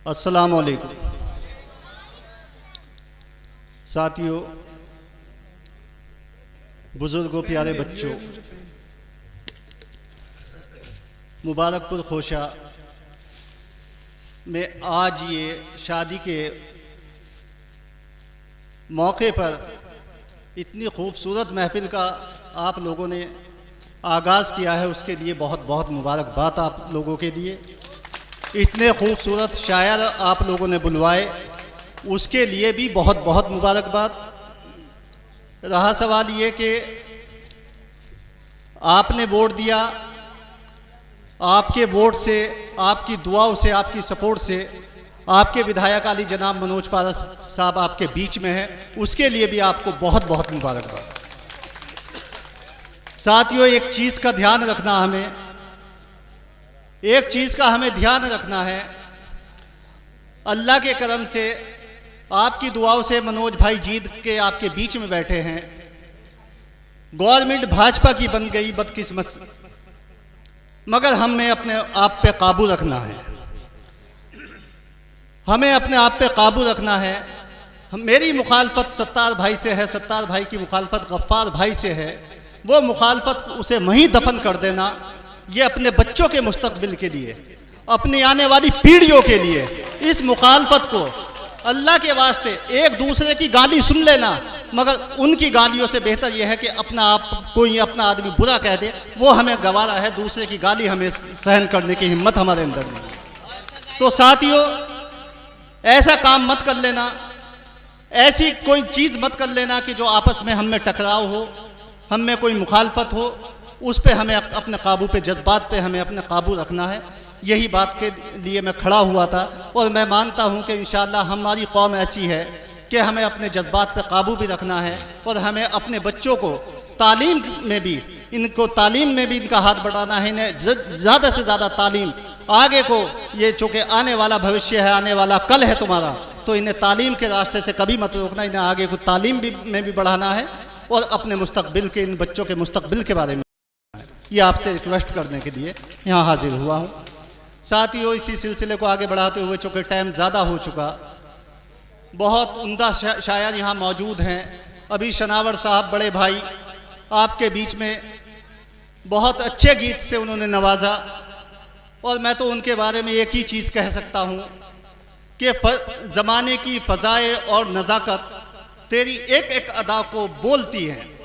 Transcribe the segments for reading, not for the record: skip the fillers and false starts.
अस्सलाम वालेकुम साथियों, बुज़ुर्गों, प्यारे बच्चों, मुबारकपुर खोशा में आज ये शादी के मौके पर इतनी खूबसूरत महफिल का आप लोगों ने आगाज़ किया है, उसके लिए बहुत बहुत मुबारकबाद आप लोगों के लिए। इतने खूबसूरत शायर आप लोगों ने बुलवाए, उसके लिए भी बहुत बहुत मुबारकबाद। रहा सवाल ये कि आपने वोट दिया, आपके वोट से, आपकी दुआओं से, आपकी सपोर्ट से आपके विधायक आली जनाब मनोज पारस साहब आपके बीच में हैं, उसके लिए भी आपको बहुत बहुत मुबारकबाद। साथियों, एक चीज़ का ध्यान रखना, एक चीज़ का हमें ध्यान रखना है। अल्लाह के करम से, आपकी दुआओं से मनोज भाई जीत के आपके बीच में बैठे हैं। गवर्नमेंट भाजपा की बन गई बदकिस्मत से, मगर हमें अपने आप पे काबू रखना है, हमें अपने आप पे काबू रखना है। मेरी मुखालफत सत्तार भाई से है, सत्तार भाई की मुखालफत गफ्फार भाई से है। वो मुखालफत उसे वहीं दफन कर देना। ये अपने बच्चों के मुस्तकबिल के लिए, अपनी आने वाली पीढ़ियों के लिए इस मुखालफत को, अल्लाह के वास्ते, एक दूसरे की गाली सुन लेना, मगर उनकी गालियों से बेहतर यह है कि अपना आप कोई अपना आदमी बुरा कह दे, वो हमें गवारा है। दूसरे की गाली हमें सहन करने की हिम्मत हमारे अंदर नहीं है। तो साथियों, ऐसा काम मत कर लेना, ऐसी कोई चीज़ मत कर लेना कि जो आपस में हम में टकराव हो, हम में कोई मुखालफत हो। उस पे हमें अपने काबू पे, जज्बात पे हमें अपने काबू रखना है। यही बात के लिए मैं खड़ा हुआ था, और मैं मानता हूँ कि इंशाअल्लाह हमारी कौम ऐसी है कि हमें अपने जज्बात पे काबू भी रखना है, और हमें अपने बच्चों को तालीम में भी, इनका हाथ बढ़ाना है। इन्हें ज़्यादा से ज़्यादा तालीम, आगे को, ये चूँकि आने वाला भविष्य है, आने वाला कल है तुम्हारा, तो इन्हें तालीम के रास्ते से कभी मत रोकना। इन्हें आगे को तालीम में भी बढ़ाना है, और अपने मुस्तकबिल के, इन बच्चों के मुस्तकबिल के बारे में ये आपसे रिक्वेस्ट करने के लिए यहाँ हाजिर हुआ हूँ। साथियों, इसी सिलसिले को आगे बढ़ाते हुए, चूँकि टाइम ज़्यादा हो चुका, बहुत उम्दा शायर यहाँ मौजूद हैं। अभी शनावर साहब, बड़े भाई, आपके बीच में बहुत अच्छे गीत से उन्होंने नवाजा, और मैं तो उनके बारे में एक ही चीज़ कह सकता हूँ कि ज़माने की फ़ज़ाए और नज़ाकत तेरी एक एक अदा को बोलती हैं,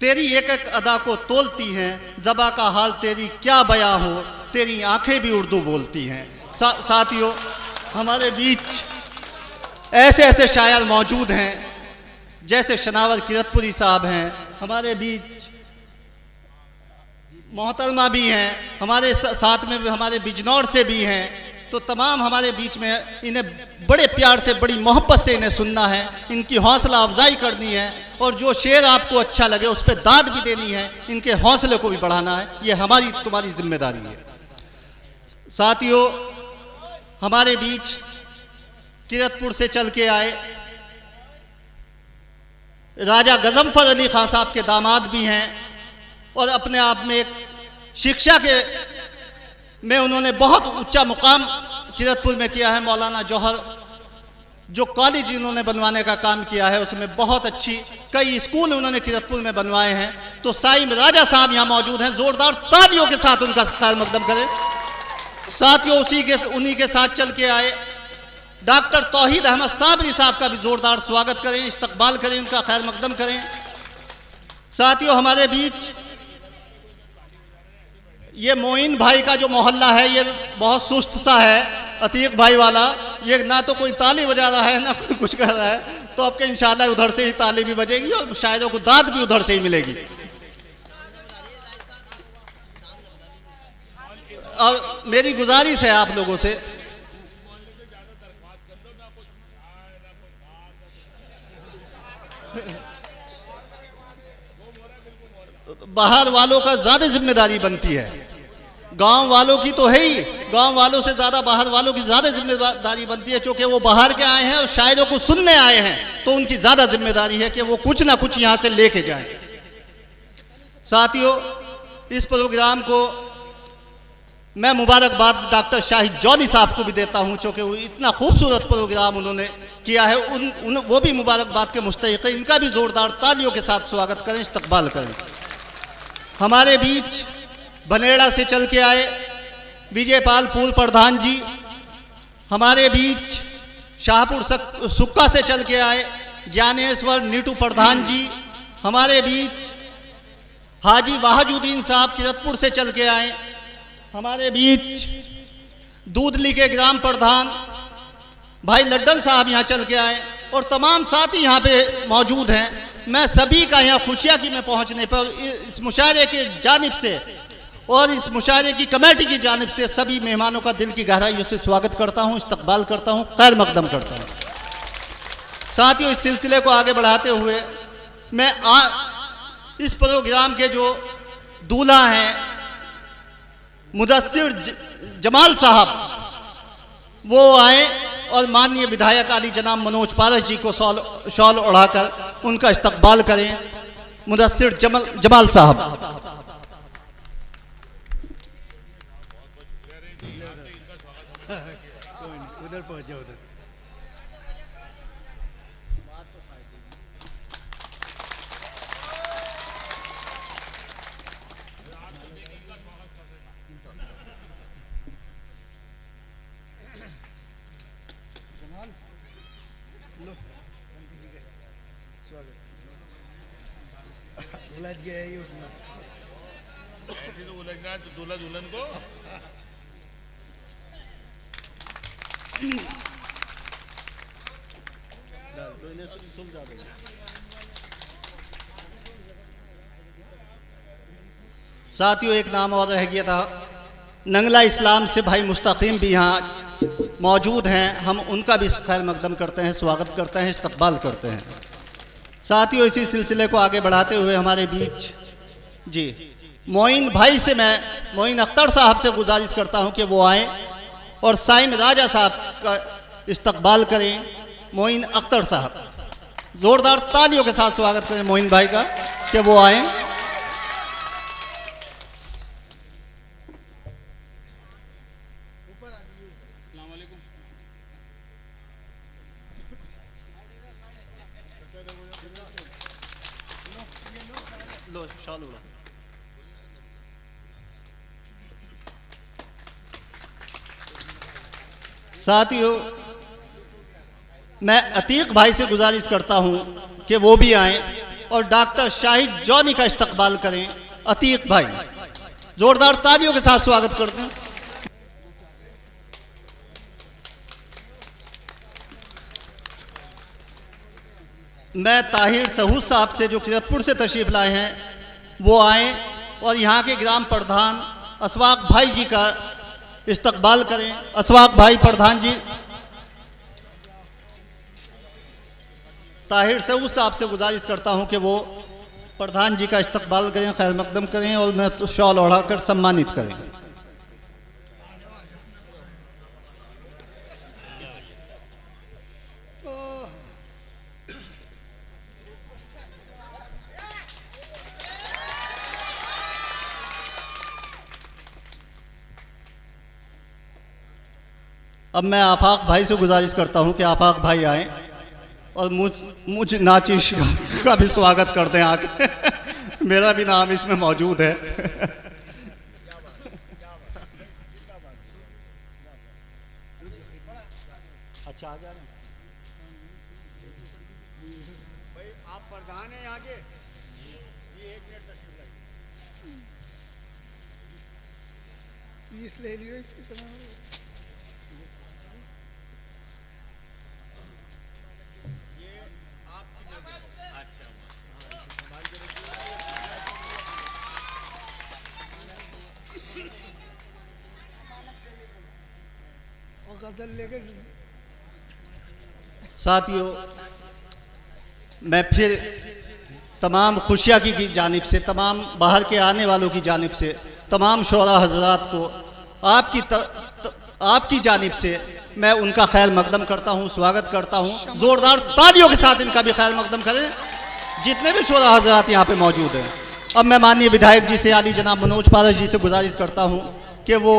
तेरी एक एक अदा को तोलती हैं। ज़बा का हाल तेरी क्या बयां हो, तेरी आंखें भी उर्दू बोलती हैं। साथियों, हमारे बीच ऐसे ऐसे शायर मौजूद हैं, जैसे शनावर किरतपुरी साहब हैं, हमारे बीच मोहतरमा भी हैं, हमारे साथ में हमारे बिजनौर से भी हैं। तो तमाम हमारे बीच में, इन्हें बड़े प्यार से, बड़ी मोहब्बत से इन्हें सुनना है, इनकी हौसला अफजाई करनी है, और जो शेर आपको अच्छा लगे उस पर दाद भी देनी है, इनके हौसले को भी बढ़ाना है। ये हमारी, तुम्हारी जिम्मेदारी है। साथियों, हमारे बीच किरतपुर से चल के आए राजा गजनफर अली खान साहब के दामाद भी हैं, और अपने आप में एक शिक्षा के में उन्होंने बहुत ऊंचा मुकाम किरतपुर में किया है। मौलाना जौहर जो कॉलेज इन्होंने बनवाने का काम किया है, उसमें बहुत अच्छी कई स्कूल उन्होंने किरतपुर में बनवाए हैं। तो साइम राजा साहब यहाँ मौजूद हैं, ज़ोरदार तालियों के साथ उनका खैर मकदम करें। साथियों, उन्हीं के साथ चल के आए डॉक्टर तौहीद अहमद साबरी साहब का भी ज़ोरदार स्वागत करें, इस्तकबाल करें, उनका खैर मकदम करें। साथियों, हमारे बीच ये मोइन भाई का जो मोहल्ला है, ये बहुत सुस्त सा है, अतीक भाई वाला। ये ना तो कोई ताली बजा रहा है, ना कोई कुछ कर रहा है। तो अब के इंशाल्लाह उधर से ही ताली भी बजेगी, और शायरों को दाद भी उधर से ही मिलेगी। और मेरी गुजारिश है आप लोगों से, बाहर वालों का ज़्यादा जिम्मेदारी बनती है। गांव वालों की तो है ही, गांव वालों से ज़्यादा बाहर वालों की ज़्यादा जिम्मेदारी बनती है, क्योंकि वो बाहर के आए हैं और शायरों को सुनने आए हैं, तो उनकी ज़्यादा जिम्मेदारी है कि वो कुछ ना कुछ यहाँ से लेके जाएं। साथियों, इस प्रोग्राम को मैं मुबारकबाद डॉक्टर शाहिद जौनी साहब को भी देता हूं, चूँकि वो इतना खूबसूरत प्रोग्राम उन्होंने किया है। वो भी मुबारकबाद के मुस्तहिक़ हैं। इनका भी ज़ोरदार तालियों के साथ स्वागत करें, इस्तकबाल करें। हमारे बीच बनेड़ा से चल के आए विजयपाल पूर्व प्रधान जी, हमारे बीच शाहपुर सुक्का से चल के आए ज्ञानेश्वर नीटू प्रधान जी, हमारे बीच हाजी वाहजुद्दीन साहब किरतपुर से चल के आए, हमारे बीच दूधली के ग्राम प्रधान भाई लड्डन साहब यहाँ चल के आए, और तमाम साथी यहाँ पे मौजूद हैं। मैं सभी का यहाँ खुशियाँ की मैं पहुँचने पर इस मुशायरे की जानिब से और इस मुशायरे की कमेटी की जानिब से सभी मेहमानों का दिल की गहराइयों से स्वागत करता हूँ, इस्तकबाल करता हूँ, खैर मकदम करता हूँ। साथियों, इस सिलसिले को आगे बढ़ाते हुए मैं इस प्रोग्राम के जो दूल्हा हैं मुदस्सिर जमाल साहब, वो आए और माननीय विधायक आली जनाब मनोज पारस जी को शॉल ओढ़ाकर उनका इस्तकबाल करें। मुदस्सिर जमाल साहब। उधर पहुंचे उधर। उलझ गया ही उसमें, ऐसे तो उलझना है तो दूल्हा दुल्हन को। साथियों, एक नाम और रह गया था, नंगला इस्लाम से भाई मुस्तकीम भी यहाँ मौजूद हैं। हम उनका भी खैर मकदम करते हैं, स्वागत करते हैं, इस्तकबाल करते हैं। साथियों, इसी सिलसिले को आगे बढ़ाते हुए हमारे बीच जी मोइन भाई से मैं मोइन अख्तर साहब से गुजारिश करता हूं कि वो आएँ और साइम राजा साहब का इस्तकबाल करें। मोइन अख्तर साहब, ज़ोरदार तालियों के साथ स्वागत करें मोइन भाई का कि वो आएँ। लो शाल उड़ा। साथियों, मैं अतीक भाई से गुजारिश करता हूं कि वो भी आएं और डॉक्टर शाहिद जौनी का इस्तकबाल करें। अतीक भाई, जोरदार तालियों के साथ स्वागत करते हैं। मैं ताहिर सहूद साहब से जो किरतपुर से तशरीफ़ लाए हैं वो आएँ और यहाँ के ग्राम प्रधान असवाक भाई जी का इस्तकबाल करें। असवाक भाई प्रधान जी, ताहिर सहूद साहब से गुजारिश करता हूँ कि वो प्रधान जी का इस्तकबाल करें, खैर मकदम करें और उन्हें तो शॉल ओढ़ाकर सम्मानित करें। अब मैं आफाक भाई से गुजारिश करता हूं कि आफाक भाई आएँ और मुझ नाचिश का भी स्वागत कर दें आके। मेरा भी नाम इसमें मौजूद है। अच्छा, आ जा रहे हैं भाई, आप प्रधान हैं आगे। ये 1 मिनट तशरीफ लाइए, प्लीज ले लियो इसके समय। साथियों, मैं फिर तमाम खुशिया की जानिब से, तमाम बाहर के आने वालों की जानिब से, तमाम शोरा हजरात को आपकी जानिब से मैं उनका खैर मकदम करता हूँ, स्वागत करता हूँ। ज़ोरदार तालियों के साथ इनका भी खैर मकदम करें, जितने भी शोरा हजरात यहाँ पे मौजूद हैं। अब मैं माननीय विधायक जी से, आली जनाब मनोज पारस जी से गुजारिश करता हूँ कि वो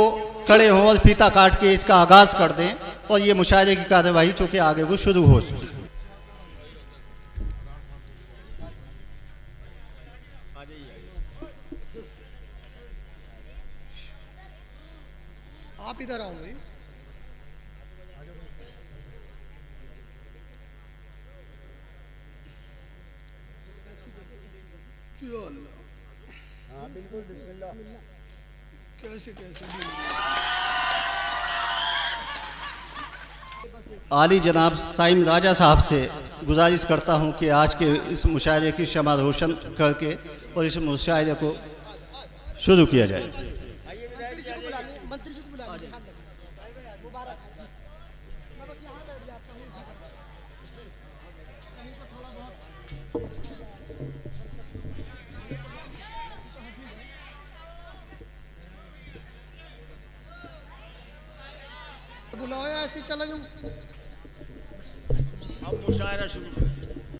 खड़े हों और फीता काट के इसका आगाज़ कर दें और ये मुशायरे की कार्यवाही चूँकि आगे वो शुरू हो सके। आ जाइए आप इधर आओ भाई। या अल्लाह, हाँ बिल्कुल बिस्मिल्लाह। कैसे कैसे आली जनाब साइम राजा साहब से गुजारिश करता हूं कि आज के इस मुशायरे की शमा रोशन करके और इस मुशायरे को शुरू किया जाए। मंत्री जी को बुला लीजिए, मंत्री जी को बुला लीजिए। मुबारक जी। मैं बस यहाँ बैठ जाता हूँ। कहीं तो थोड़ा बहुत बुलाओ या ऐसे ही चला जाऊँ। अब मुशायरा शुरू करें।